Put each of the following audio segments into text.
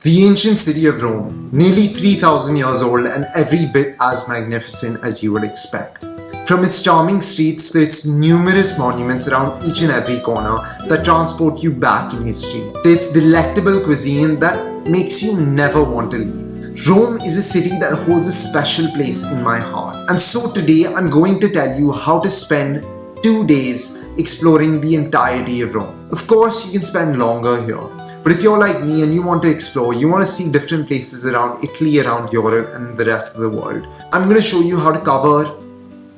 The ancient city of Rome, nearly 3,000 years old and every bit as magnificent as you would expect. From its charming streets to its numerous monuments around each and every corner that transport you back in history, to its delectable cuisine that makes you never want to leave. Rome is a city that holds a special place in my heart. And so today I'm going to tell you how to spend 2 days exploring the entirety of Rome. Of course, you can spend longer here. But if you're like me and you want to explore, you want to see different places around Italy, around Europe and the rest of the world, I'm going to show you how to cover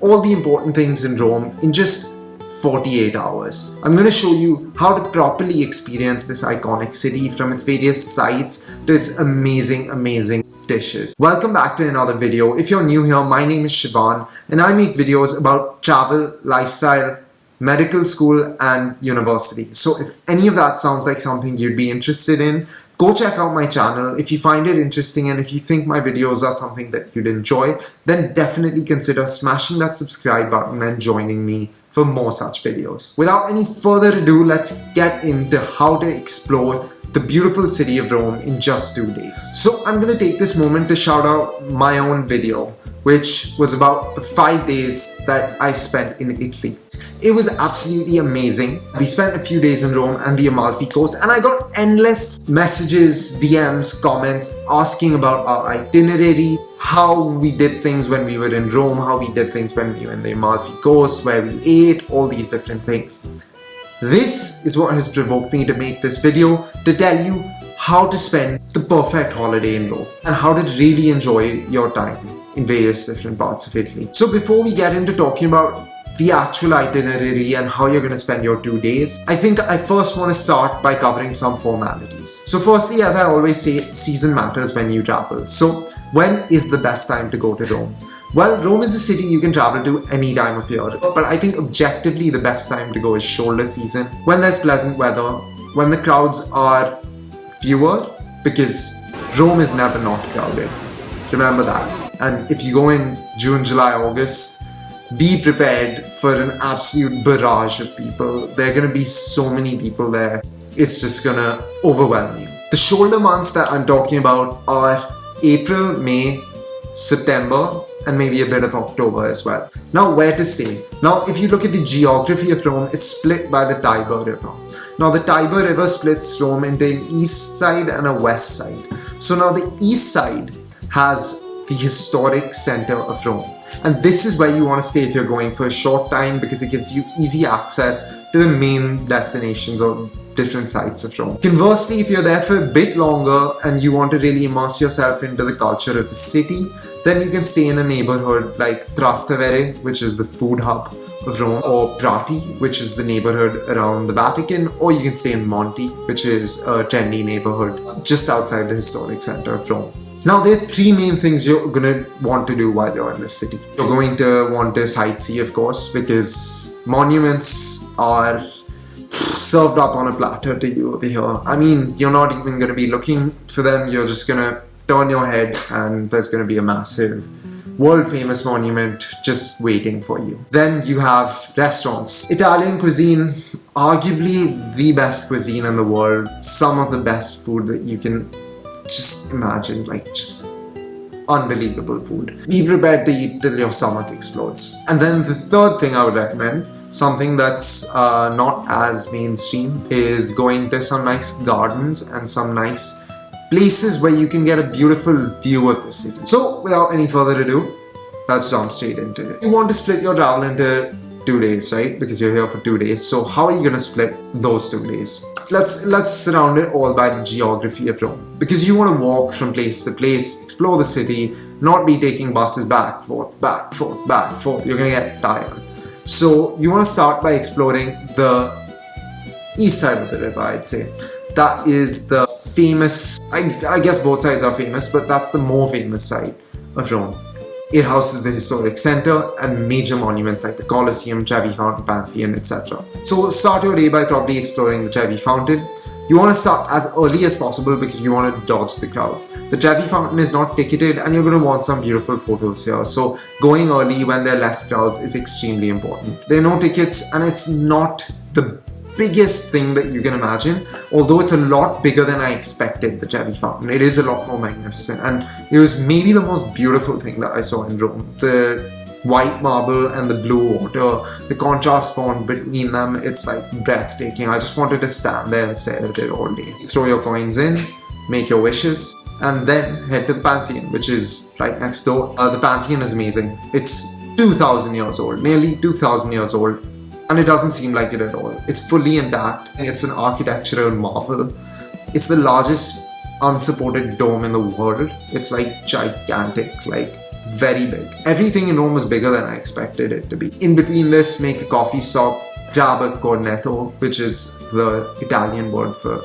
all the important things in Rome in just 48 hours. I'm going to show you how to properly experience this iconic city from its various sites to its amazing dishes. Welcome back to another video. If you're new here, my name is Shivan and I make videos about travel, lifestyle, medical school and university. So if any of that sounds like something you'd be interested in, go check out my channel. If you find it interesting and if you think my videos are something that you'd enjoy, then definitely consider smashing that subscribe button and joining me for more such videos. Without any further ado, let's get into how to explore the beautiful city of Rome in just 2 days. So I'm going to take this moment to shout out my own video, which was about the 5 days that I spent in Italy. It was absolutely amazing. We spent a few days in Rome and the Amalfi Coast and I got endless messages, DMs, comments asking about our itinerary, how we did things when we were in Rome, how we did things when we were in the Amalfi Coast, where we ate, all these different things. This is what has provoked me to make this video, to tell you how to spend the perfect holiday in Rome and how to really enjoy your time in various different parts of Italy. So before we get into talking about the actual itinerary and how you're going to spend your 2 days, I think I first want to start by covering some formalities. So firstly, as I always say, season matters when you travel. So when is the best time to go to Rome? Well, Rome is a city you can travel to any time of year, but I think objectively the best time to go is shoulder season, when there's pleasant weather, when the crowds are fewer, because Rome is never not crowded. Remember that. And if you go in June, July, August, be prepared for an absolute barrage of people. There are going to be so many people there. It's just going to overwhelm you. The shoulder months that I'm talking about are April, May, September, and maybe a bit of October as well. Now, where to stay? Now, if you look at the geography of Rome, it's split by the Tiber River. Now, the Tiber River splits Rome into an east side and a west side. So now the east side has the historic center of Rome. And this is where you want to stay if you're going for a short time, because it gives you easy access to the main destinations or different sites of Rome. Conversely, if you're there for a bit longer and you want to really immerse yourself into the culture of the city, then you can stay in a neighborhood like Trastevere, which is the food hub of Rome, or Prati, which is the neighborhood around the Vatican, or you can stay in Monte, which is a trendy neighborhood just outside the historic center of Rome. Now, there are 3 main things you're going to want to do while you're in this city. You're going to want to sightsee, of course, because monuments are served up on a platter to you over here. I mean, you're not even going to be looking for them. You're just going to turn your head and there's going to be a massive world-famous monument just waiting for you. Then you have restaurants. Italian cuisine, arguably the best cuisine in the world. Some of the best food that you can just imagine, like just unbelievable food. Be prepared to eat till your stomach explodes. And then the third thing I would recommend, something that's not as mainstream, is going to some nice gardens and some nice places where you can get a beautiful view of the city. So without any further ado, let's jump straight into it. You want to split your travel into 2 days, right? Because you're here for 2 days. So how are you going to split those 2 days? Let's surround it all by the geography of Rome, because you want to walk from place to place, explore the city, not be taking buses back, forth. You're going to get tired. So you want to start by exploring the east side of the river, I'd say. That is the famous, I guess both sides are famous, but that's the more famous side of Rome. It houses the historic center and major monuments like the Colosseum, Trevi Fountain, Pantheon, etc. So start your day by probably exploring the Trevi Fountain. You want to start as early as possible because you want to dodge the crowds. The Trevi Fountain is not ticketed and you're going to want some beautiful photos here. So going early when there are less crowds is extremely important. There are no tickets and it's not the biggest thing that you can imagine, although it's a lot bigger than I expected, the Trevi Fountain. It is a lot more magnificent, and it was maybe the most beautiful thing that I saw in Rome. The white marble and the blue water, the contrast formed between them, it's like breathtaking. I just wanted to stand there and stare at it all day. Throw your coins in, make your wishes, and then head to the Pantheon, which is right next door. The Pantheon is amazing. It's 2,000 years old, nearly 2,000 years old, and it doesn't seem like it at all. It's fully intact. It's an architectural marvel. It's the largest unsupported dome in the world. It's like gigantic, like very big. Everything in Rome was bigger than I expected it to be. In between this, make a coffee stop, grab a cornetto, which is the Italian word for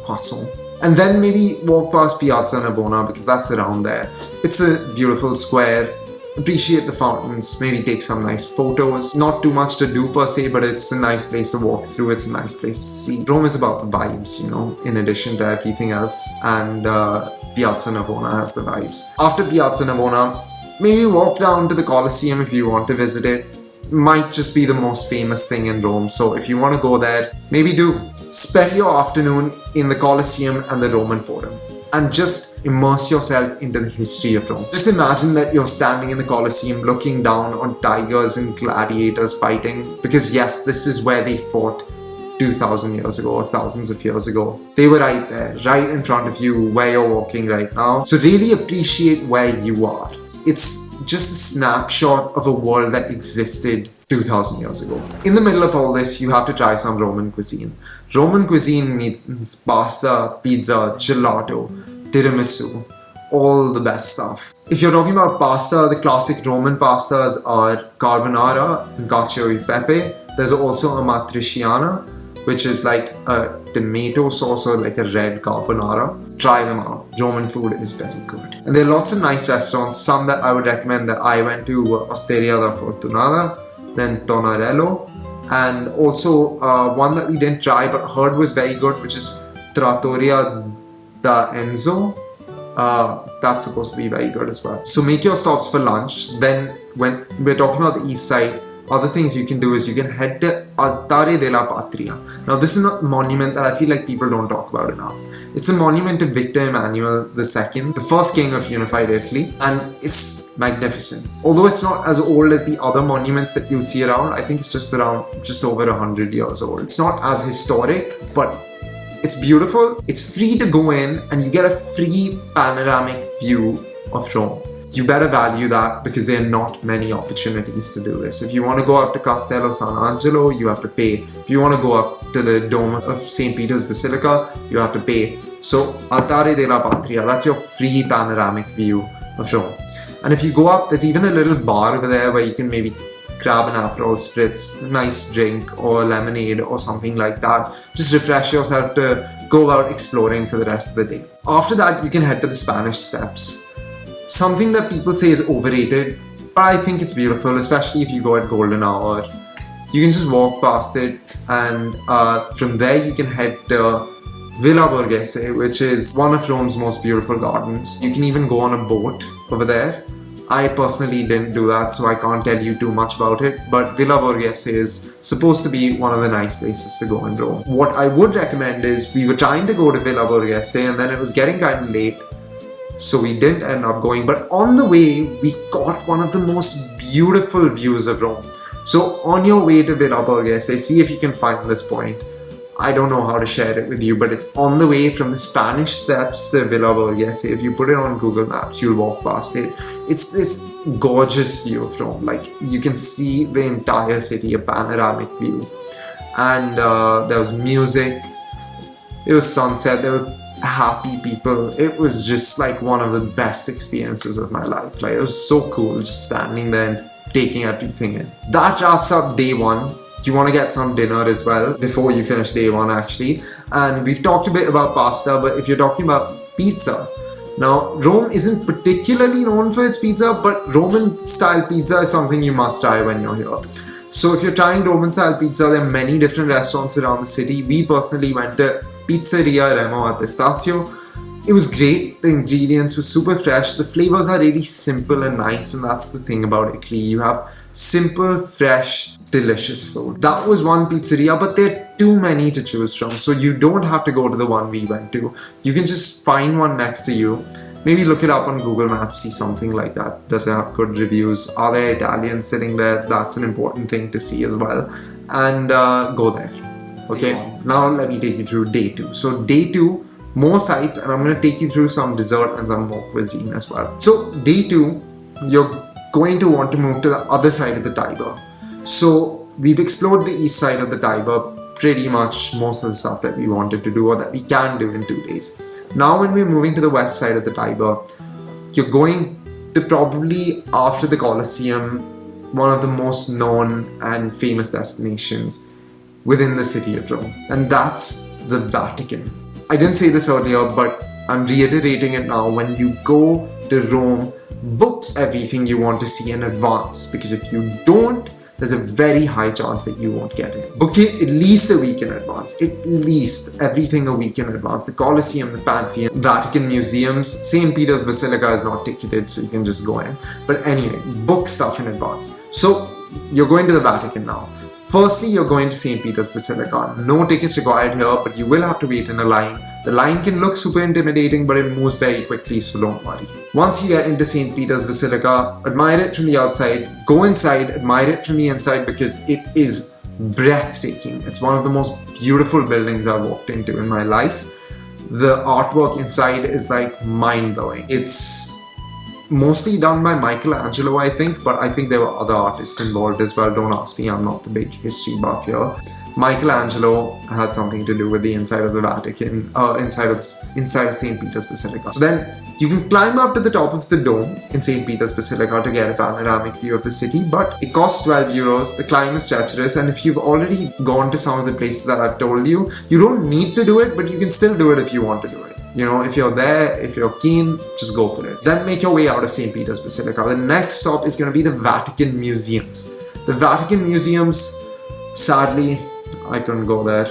croissant. And then maybe walk past Piazza Navona, because that's around there. It's a beautiful square. Appreciate the fountains, maybe take some nice photos. Not too much to do per se, but it's a nice place to walk through. It's a nice place to see. Rome is about the vibes, you know, in addition to everything else. And Piazza Navona has the vibes. After Piazza Navona, maybe walk down to the Colosseum if you want to visit it. Might just be the most famous thing in Rome, so if you want to go there, maybe do. Spend your afternoon in the Colosseum and the Roman Forum and just immerse yourself into the history of Rome. Just imagine that you're standing in the Colosseum looking down on tigers and gladiators fighting, because yes, this is where they fought 2,000 years ago or thousands of years ago. They were right there, right in front of you where you're walking right now. So really appreciate where you are. It's just a snapshot of a world that existed 2,000 years ago. In the middle of all this, you have to try some Roman cuisine. Roman cuisine means pasta, pizza, gelato, tiramisu, all the best stuff. If you're talking about pasta, the classic Roman pastas are carbonara and cacio e pepe. There's also a matriciana, which is like a tomato sauce or like a red carbonara. Try them out. Roman food is very good. And there are lots of nice restaurants. Some that I would recommend that I went to were Osteria da Fortunata, then Tonarello, and also one that we didn't try but heard was very good, which is Trattoria da Enzo. That's supposed to be very good as well. So make your stops for lunch. Then when we're talking about the east side, other things you can do is you can head to Altare della Patria. Now this is a monument that I feel like people don't talk about enough. It's a monument to Victor Emmanuel II, the first king of unified Italy, and it's magnificent. Although it's not as old as the other monuments that you'll see around, I think it's just over 100 years old. It's not as historic, but it's beautiful. It's free to go in and you get a free panoramic view of Rome. You better value that because there are not many opportunities to do this. If you want to go up to Castello San Angelo, you have to pay. If you want to go up to the Dome of St. Peter's Basilica, you have to pay. So, Altare della Patria, that's your free panoramic view of Rome. And if you go up, there's even a little bar over there where you can maybe grab an Aperol Spritz, a nice drink or lemonade or something like that. Just refresh yourself to go out exploring for the rest of the day. After that, you can head to the Spanish Steps. Something that people say is overrated, but I think it's beautiful, especially if you go at golden hour. You can just walk past it, and from there you can head to Villa Borghese, which is one of Rome's most beautiful gardens. You can even go on a boat over there. I personally didn't do that, so I can't tell you too much about it, but Villa Borghese is supposed to be one of the nice places to go in Rome. What I would recommend is, we were trying to go to Villa Borghese and then it was getting kind of late, so we didn't end up going, but on the way we got one of the most beautiful views of Rome. So on your way to Villa Borghese, see if you can find this point. I don't know how to share it with you, but it's on the way from the Spanish Steps to Villa Borghese. If you put it on Google Maps, you'll walk past it. It's this gorgeous view of Rome. Like, you can see the entire city, a panoramic view. And there was music, it was sunset, there were happy people. It was just like one of the best experiences of my life. Like, it was so cool just standing there and taking everything in. That wraps up day one. You want to get some dinner as well before you finish day one, actually. And we've talked a bit about pasta, but if you're talking about pizza, now Rome isn't particularly known for its pizza, but Roman style pizza is something you must try when you're here. So if you're trying Roman style pizza, there are many different restaurants around the city. We personally went to Pizzeria Remo a Testaccio. It was great. The ingredients were super fresh. The flavors are really simple and nice, and that's the thing about Italy. You have simple, fresh, delicious food. That was one pizzeria, but there are too many to choose from, so you don't have to go to the one we went to. You can just find one next to you. Maybe look it up on Google Maps, see something like that. Does it have good reviews? Are there Italians sitting there? That's an important thing to see as well. And go there. Okay, now let me take you through day 2. So day 2, more sights, and I'm going to take you through some dessert and some more cuisine as well. So day 2, you're going to want to move to the other side of the Tiber. So we've explored the east side of the Tiber, pretty much most of the stuff that we wanted to do or that we can do in 2 days. Now when we're moving to the west side of the Tiber, you're going to probably, after the Colosseum, one of the most known and famous destinations within the city of Rome, and that's the Vatican. I didn't say this earlier, but I'm reiterating it now. When you go to Rome, book everything you want to see in advance, because if you don't, there's a very high chance that you won't get it. Book it at least a week in advance. At least everything a week in advance. The Colosseum, the Pantheon, Vatican Museums, St. Peter's Basilica is not ticketed, so you can just go in. But anyway, book stuff in advance. So you're going to the Vatican now. Firstly, you're going to St. Peter's Basilica. No tickets required here, but you will have to wait in a line. The line can look super intimidating, but it moves very quickly, so don't worry. Once you get into St. Peter's Basilica, admire it from the outside, go inside, admire it from the inside, because it is breathtaking. It's one of the most beautiful buildings I've walked into in my life. The artwork inside is like mind-blowing. It's mostly done by Michelangelo, I think, but I think there were other artists involved as well. Don't ask me, I'm not the big history buff here. Michelangelo had something to do with the inside of the Vatican, inside of St. Peter's Basilica. So then you can climb up to the top of the dome in St. Peter's Basilica to get a panoramic view of the city, but it costs 12 euros. The climb is treacherous, and if you've already gone to some of the places that I've told you, you don't need to do it, but you can still do it if you want to do it. You know, if you're there, if you're keen, just go for it. Then make your way out of St. Peter's Basilica. The next stop is going to be the Vatican Museums. The Vatican Museums, sadly, I couldn't go there.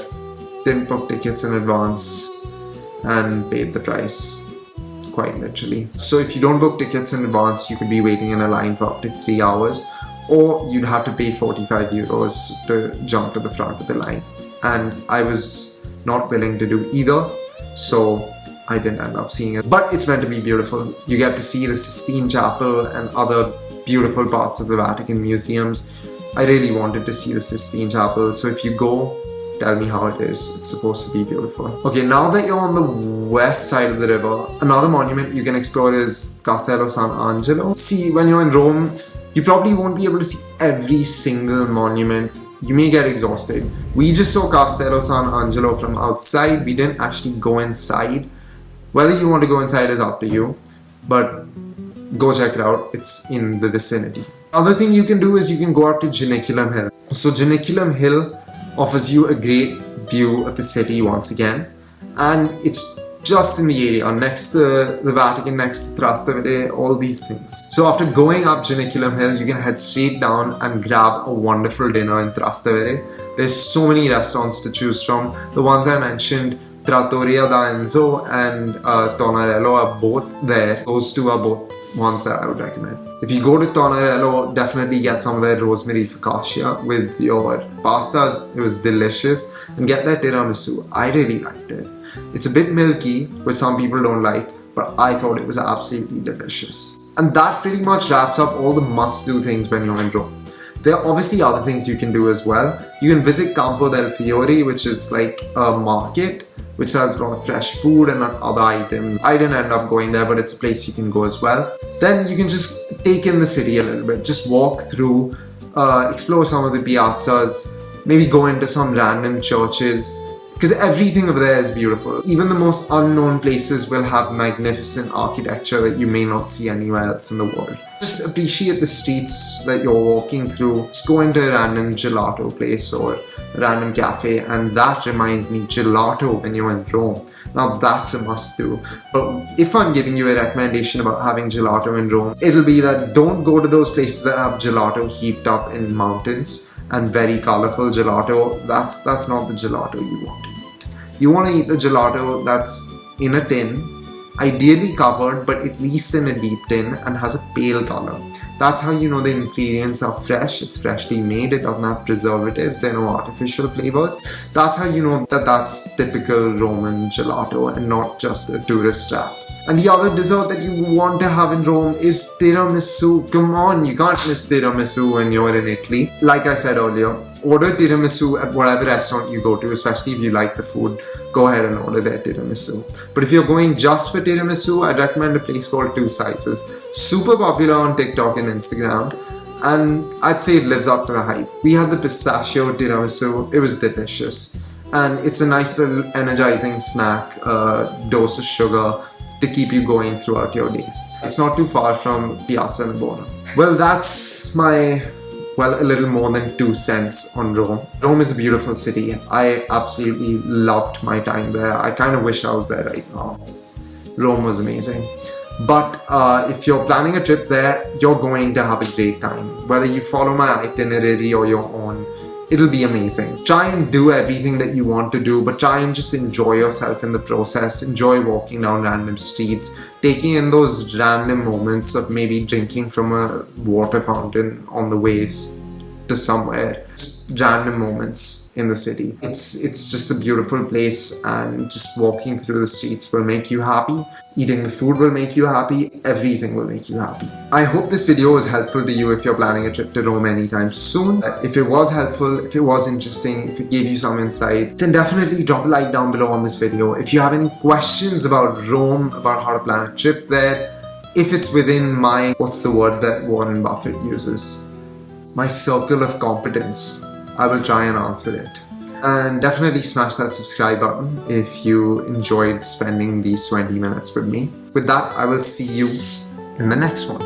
Didn't book tickets in advance and paid the price, quite literally. So if you don't book tickets in advance, you could be waiting in a line for up to 3 hours, or you'd have to pay 45 euros to jump to the front of the line. And I was not willing to do either, so I didn't end up seeing it. But it's meant to be beautiful. You get to see the Sistine Chapel and other beautiful parts of the Vatican Museums. I really wanted to see the Sistine Chapel, so if you go, tell me how it is. It's supposed to be beautiful. Okay, now that you're on the west side of the river, another monument you can explore is Castello San Angelo. See, when you're in Rome, you probably won't be able to see every single monument. You may get exhausted. We just saw Castello San Angelo from outside. We didn't actually go inside. Whether you want to go inside is up to you, but go check it out. It's in the vicinity. Other thing you can do is you can go up to Janiculum Hill. So Janiculum Hill offers you a great view of the city once again, and it's just in the area next to the Vatican, next to Trastevere, all these things. So after going up Janiculum Hill, you can head straight down and grab a wonderful dinner in Trastevere. There's so many restaurants to choose from. The ones I mentioned, Trattoria da Enzo and Tonarello, are both there. Those two are both ones that I would recommend. If you go to Tonarello, definitely get some of their rosemary focaccia with your pastas. It was delicious. And get their tiramisu. I really liked it. It's a bit milky, which some people don't like, but I thought it was absolutely delicious. And that pretty much wraps up all the must-do things when you're in Rome. There are obviously other things you can do as well. You can visit Campo del Fiore, which is like a market which sells a lot of fresh food and other items. I didn't end up going there, but it's a place you can go as well. Then you can just take in the city a little bit. Just walk through, explore some of the piazzas, maybe go into some random churches, because everything over there is beautiful. Even the most unknown places will have magnificent architecture that you may not see anywhere else in the world. Just appreciate the streets that you're walking through. Just go into a random gelato place or a random cafe, and that reminds me, gelato when you're in Rome. Now that's a must do. But if I'm giving you a recommendation about having gelato in Rome, it'll be that don't go to those places that have gelato heaped up in mountains and very colourful gelato. That's not the gelato you want to eat. You want to eat the gelato that's in a tin ideally covered but at least in a deep tin, and has a pale color. That's how you know the ingredients are fresh, it's freshly made, it doesn't have preservatives, there are no artificial flavors. That's how you know that that's typical Roman gelato and not just a tourist trap. And the other dessert that you want to have in Rome is tiramisu. Come on, you can't miss tiramisu when you're in Italy. Like I said earlier, order tiramisu at whatever restaurant you go to, especially if you like the food. Go ahead and order their tiramisu. But if you're going just for tiramisu, I'd recommend a place called Two Sizes. Super popular on TikTok and Instagram, and I'd say it lives up to the hype. We had the pistachio tiramisu, it was delicious. And it's a nice little energizing snack, dose of sugar to keep you going throughout your day. It's not too far from Piazza Navona. Well, that's my, a little more than 2 cents on Rome. Rome is a beautiful city. I absolutely loved my time there. I kind of wish I was there right now. Rome was amazing. But if you're planning a trip there, you're going to have a great time. Whether you follow my itinerary or your own, it'll be amazing. Try and do everything that you want to do, but try and just enjoy yourself in the process. Enjoy walking down random streets, taking in those random moments of maybe drinking from a water fountain on the way to somewhere. Just random moments in the city. It's just a beautiful place, and just walking through the streets will make you happy. Eating the food will make you happy. Everything will make you happy. I hope this video was helpful to you if you're planning a trip to Rome anytime soon. If it was helpful, if it was interesting, if it gave you some insight, then definitely drop a like down below on this video. If you have any questions about Rome, about how to plan a trip there, if it's within my, what's the word that Warren Buffett uses? My circle of competence, I will try and answer it. And definitely smash that subscribe button if you enjoyed spending these 20 minutes with me. With that, I will see you in the next one.